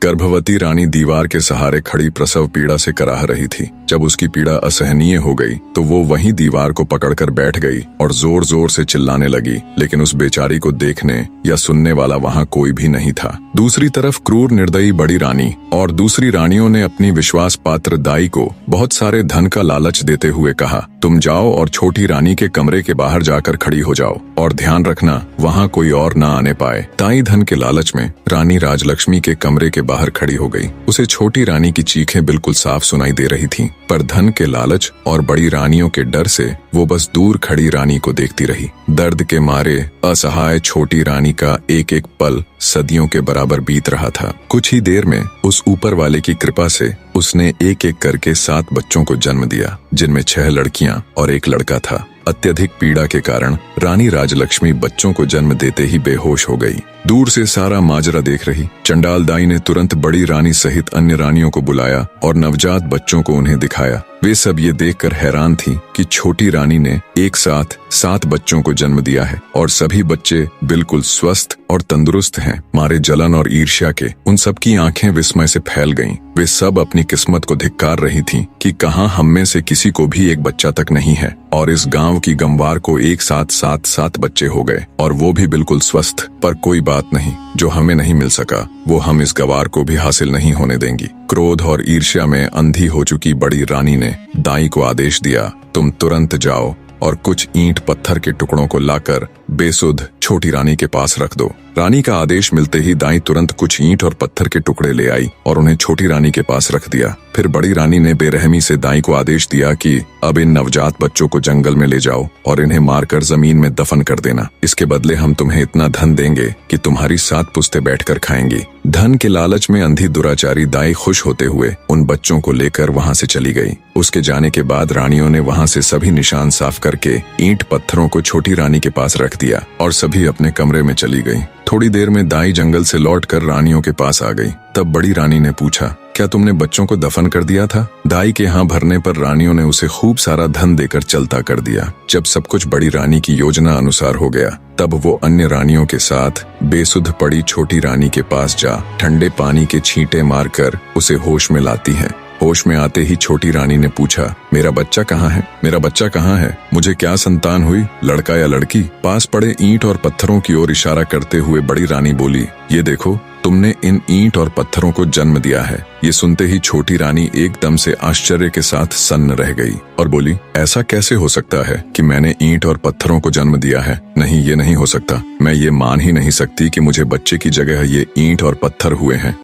गर्भवती रानी दीवार के सहारे खड़ी प्रसव पीड़ा से कराह रही थी। जब उसकी पीड़ा असहनीय हो गई तो वो वहीं दीवार को पकड़कर बैठ गई और जोर जोर से चिल्लाने लगी, लेकिन उस बेचारी को देखने या सुनने वाला वहाँ कोई भी नहीं था। दूसरी तरफ क्रूर निर्दयी बड़ी रानी और दूसरी रानियों ने अपनी विश्वास पात्र दाई को बहुत सारे धन का लालच देते हुए कहा, तुम जाओ और छोटी रानी के कमरे के बाहर जाकर खड़ी हो जाओ और ध्यान रखना वहाँ कोई और ना आने पाए। दाई धन के लालच में रानी राजलक्ष्मी के कमरे के बाहर खड़ी हो गई। उसे छोटी रानी की चीखें बिल्कुल साफ सुनाई दे रही थीं, पर धन के लालच और बड़ी रानियों के डर से वो बस दूर खड़ी रानी को देखती रही। दर्द के मारे असहाय छोटी रानी का एक एक पल सदियों के बराबर बीत रहा था। कुछ ही देर में उस ऊपर वाले की कृपा से उसने एक एक करके 7 बच्चों को जन्म दिया, जिनमें 6 लड़कियां और 1 लड़का था। अत्यधिक पीड़ा के कारण रानी राजलक्ष्मी बच्चों को जन्म देते ही बेहोश हो गई। दूर से सारा माजरा देख रही चंडाल दाई ने तुरंत बड़ी रानी सहित अन्य रानियों को बुलाया और नवजात बच्चों को उन्हें दिखाया। वे सब ये देखकर हैरान थीं कि छोटी रानी ने एक साथ 7 बच्चों को जन्म दिया है और सभी बच्चे बिल्कुल स्वस्थ और तंदुरुस्त हैं। मारे जलन और ईर्ष्या के उन सब की आंखें विस्मय से फैल गईं। वे सब अपनी किस्मत को धिक्कार रही थीं कि कहां हम में से किसी को भी एक बच्चा तक नहीं है, और इस गांव की गंवार को एक साथ 7 बच्चे हो गए, और वो भी बिल्कुल स्वस्थ। पर कोई बात नहीं, जो हमें नहीं मिल सका वो हम इस गवार को भी हासिल नहीं होने देंगी। क्रोध और ईर्ष्या में अंधी हो चुकी बड़ी रानी ने दाई को आदेश दिया, तुम तुरंत जाओ और कुछ ईंट पत्थर के टुकड़ों को लाकर बेसुध छोटी रानी के पास रख दो। रानी का आदेश मिलते ही दाई तुरंत कुछ ईंट और पत्थर के टुकड़े ले आई और उन्हें छोटी रानी के पास रख दिया। फिर बड़ी रानी ने बेरहमी से दाई को आदेश दिया कि अब इन नवजात बच्चों को जंगल में ले जाओ और इन्हें मारकर जमीन में दफन कर देना। इसके बदले हम तुम्हें इतना धन देंगे कि तुम्हारी 7 पुश्तें बैठकर खाएंगी। धन के लालच में अंधी दुराचारी दाई खुश होते हुए उन बच्चों को लेकर वहां से चली गई। उसके जाने के बाद रानियों ने वहां से सभी निशान साफ करके ईंट पत्थरों को छोटी रानी के पास रख दिया और सभी अपने कमरे में चली गई। थोड़ी देर में दाई जंगल से लौटकर रानियों के पास आ गई। तब बड़ी रानी ने पूछा, क्या तुमने बच्चों को दफन कर दिया था? दाई के हाँ भरने पर रानियों ने उसे खूब सारा धन देकर चलता कर दिया। जब सब कुछ बड़ी रानी की योजना अनुसार हो गया, तब वो अन्य रानियों के साथ बेसुध पड़ी छोटी रानी के पास जा ठंडे पानी के छींटे मारकर उसे होश में लाती है। होश में आते ही छोटी रानी ने पूछा, मेरा बच्चा कहाँ है? मेरा बच्चा कहाँ है? मुझे क्या संतान हुई, लड़का या लड़की? पास पड़े ईंट और पत्थरों की ओर इशारा करते हुए बड़ी रानी बोली, ये देखो, तुमने इन ईंट और पत्थरों को जन्म दिया है। ये सुनते ही छोटी रानी एकदम से आश्चर्य के साथ सन्न रह गई और बोली, ऐसा कैसे हो सकता है कि मैंने ईंट और पत्थरों को जन्म दिया है? नहीं, ये नहीं हो सकता। मैं ये मान ही नहीं सकती कि मुझे बच्चे की जगह ये ईंट और पत्थर हुए हैं।